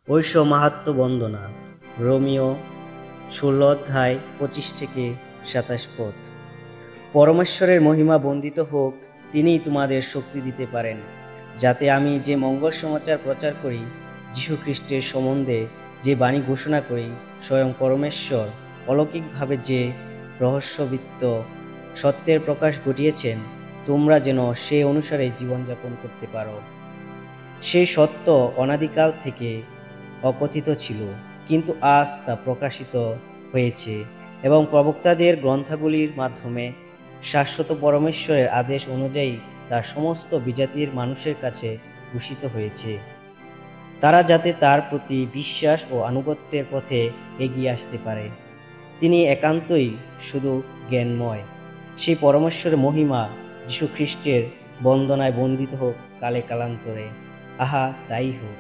ঐশ মাহাত্ম্য বন্দনা। রোমিও 16 অধ্যায় 25 থেকে 27 পদ। পরমেশ্বরের মহিমা বন্দিত হোক, তিনিই তোমাদের শক্তি দিতে পারেন, যাতে আমি যে মঙ্গল সমাচার প্রচার করি, যীশু খ্রিস্টের সম্বন্ধে যে বাণী ঘোষণা করি, স্বয়ং পরমেশ্বর অলৌকিকভাবে যে রহস্যবিত্ত সত্যের প্রকাশ ঘটিয়েছেন, তোমরা যেন সে অনুসারে জীবনযাপন করতে পারো। সেই সত্য অনাদিকাল থেকে অকথিত ছিল, কিন্তু আজ তা প্রকাশিত হয়েছে এবং প্রবক্তাদের গ্রন্থগুলির মাধ্যমে শাশ্বত পরমেশ্বরের আদেশ অনুযায়ী তার সমস্ত বিজাতির মানুষের কাছে ঘোষিত হয়েছে, তারা যাতে তার প্রতি বিশ্বাস ও আনুগত্যের পথে এগিয়ে আসতে পারে। তিনি একান্তই শুধু জ্ঞানময়। সেই পরমেশ্বরের মহিমা যীশু খ্রিস্টের বন্দনায় বন্দিত হোক কালে কালান্তরে। আহা, তাই হোক।